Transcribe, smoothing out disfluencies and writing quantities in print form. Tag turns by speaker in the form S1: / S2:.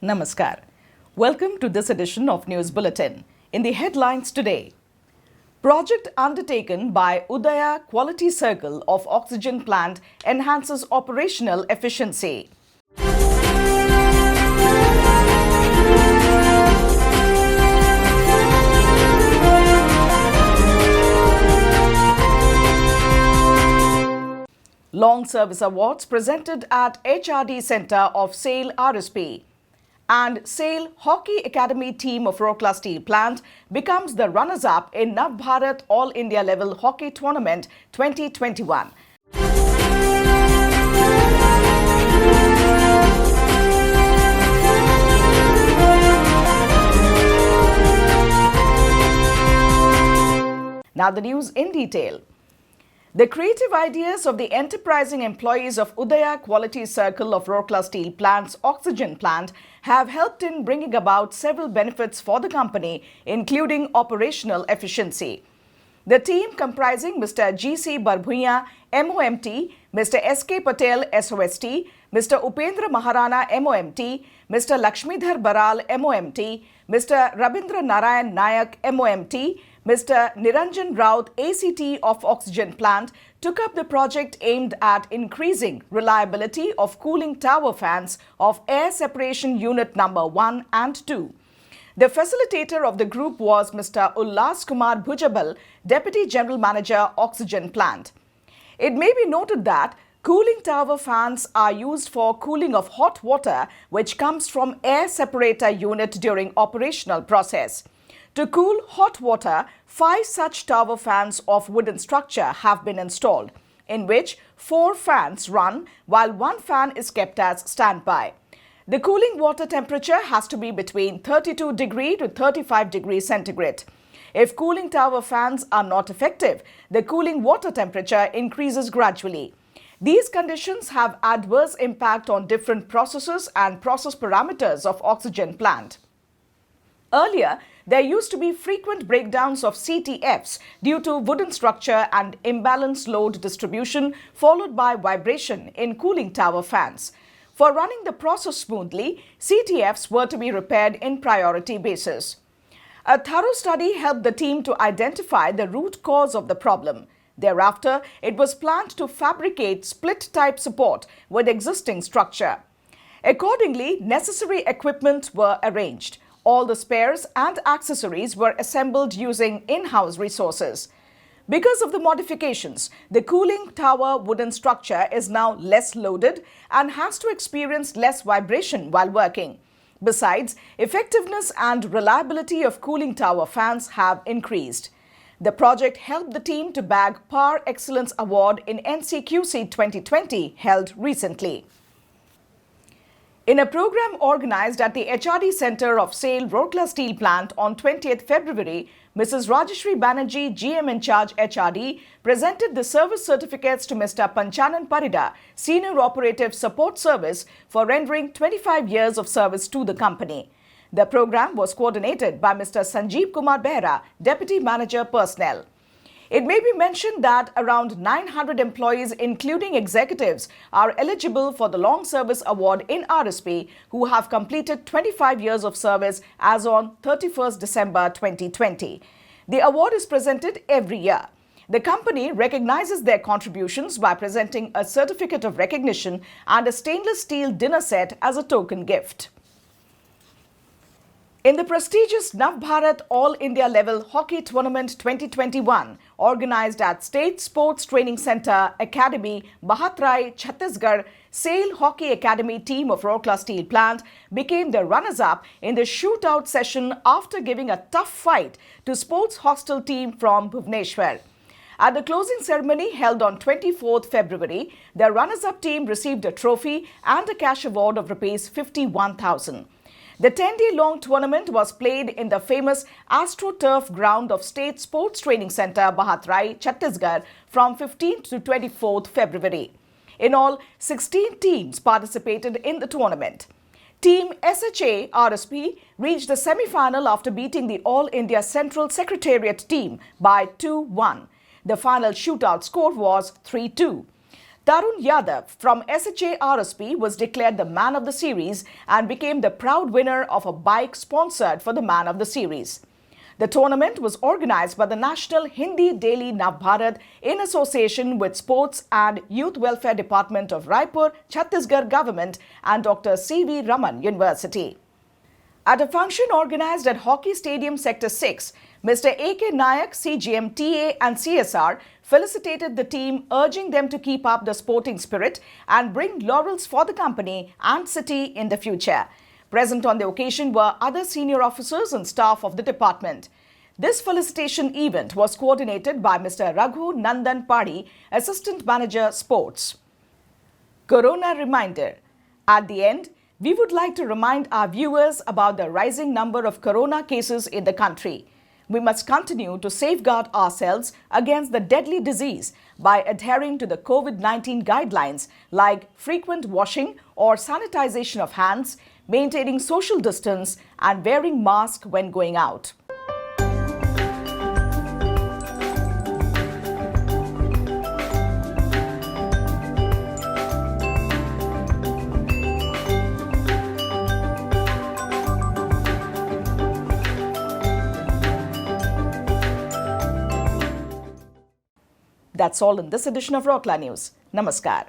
S1: Namaskar. Welcome to this edition of News Bulletin. In the headlines today, project undertaken by Udaya Quality Circle of Oxygen Plant enhances operational efficiency. Long Service Awards presented at HRD Center of SAIL RSP. And SAIL Hockey Academy team of Rourkela Steel Plant becomes the runners-up in Navbharat All India Level Hockey Tournament 2021. Now the news in detail. The creative ideas of the enterprising employees of Udaya Quality Circle of Rourkela Steel Plant's oxygen plant have helped in bringing about several benefits for the company, including operational efficiency. The team comprising Mr. G.C. Barbhuiya, MOMT, Mr. S.K. Patel, SOST, Mr. Upendra Maharana, MOMT, Mr. Lakshmidhar Baral, MOMT, Mr. Rabindra Narayan Nayak, MOMT, Mr. Niranjan Raut, ACT of Oxygen Plant, took up the project aimed at increasing reliability of cooling tower fans of Air Separation Unit number 1 and 2. The facilitator of the group was Mr. Ullas Kumar Bhujabal, Deputy General Manager, Oxygen Plant. It may be noted that cooling tower fans are used for cooling of hot water which comes from air separator unit during operational process. To cool hot water, 5 such tower fans of wooden structure have been installed, in which 4 fans run while 1 fan is kept as standby. The cooling water temperature has to be between 32 degree to 35 degrees centigrade. If cooling tower fans are not effective, the cooling water temperature increases gradually. These conditions have adverse impact on different processes and process parameters of oxygen plant. Earlier, there used to be frequent breakdowns of CTFs due to wooden structure and imbalanced load distribution followed by vibration in cooling tower fans. For running the process smoothly, CTFs were to be repaired in priority basis. A thorough study helped the team to identify the root cause of the problem. Thereafter, it was planned to fabricate split-type support with existing structure. Accordingly, necessary equipment were arranged. All the spares and accessories were assembled using in-house resources. Because of the modifications, the cooling tower wooden structure is now less loaded and has to experience less vibration while working. Besides, effectiveness and reliability of cooling tower fans have increased. The project helped the team to bag Par Excellence Award in NCQC 2020 held recently. In a program organized at the HRD Center of SAIL Rourkela Steel Plant on 20th February, Mrs. Rajeshri Banerjee, GM in charge HRD, presented the service certificates to Mr. Panchanan Parida, Senior Operative Support Service, for rendering 25 years of service to the company. The program was coordinated by Mr. Sanjeev Kumar Behra, Deputy Manager Personnel. It may be mentioned that around 900 employees, including executives, are eligible for the Long Service Award in RSP who have completed 25 years of service as on 31st December 2020. The award is presented every year. The company recognizes their contributions by presenting a certificate of recognition and a stainless steel dinner set as a token gift. In the prestigious Navbharat All India Level Hockey Tournament 2021, organized at State Sports Training Center Academy, Bahatrai, Chhattisgarh, SAIL Hockey Academy team of Rourkela Steel Plant became the runners-up in the shootout session after giving a tough fight to Sports Hostel team from Bhubaneswar. At the closing ceremony held on 24th February, the runners-up team received a trophy and a cash award of Rs 51,000. The 10-day-long tournament was played in the famous AstroTurf ground of State Sports Training Center, Bahatrai, Chhattisgarh from 15th to 24th February. In all, 16 teams participated in the tournament. Team SHA RSP reached the semi-final after beating the All India Central Secretariat team by 2-1. The final shootout score was 3-2. Tarun Yadav from SHA RSP was declared the Man of the Series and became the proud winner of a bike sponsored for the Man of the Series. The tournament was organized by the National Hindi Daily Navbharat in association with Sports and Youth Welfare Department of Raipur, Chhattisgarh Government and Dr. C.V. Raman University. At a function organized at Hockey Stadium Sector 6, Mr. A.K. Nayak, CGM, TA and CSR felicitated the team, urging them to keep up the sporting spirit and bring laurels for the company and city in the future. Present on the occasion were other senior officers and staff of the department. This felicitation event was coordinated by Mr. Raghu Nandan Padi, Assistant Manager Sports. Corona reminder. At the end, we would like to remind our viewers about the rising number of corona cases in the country. We must continue to safeguard ourselves against the deadly disease by adhering to the COVID-19 guidelines like frequent washing or sanitization of hands, maintaining social distance and wearing masks when going out. That's all in this edition of Rockla News. Namaskar.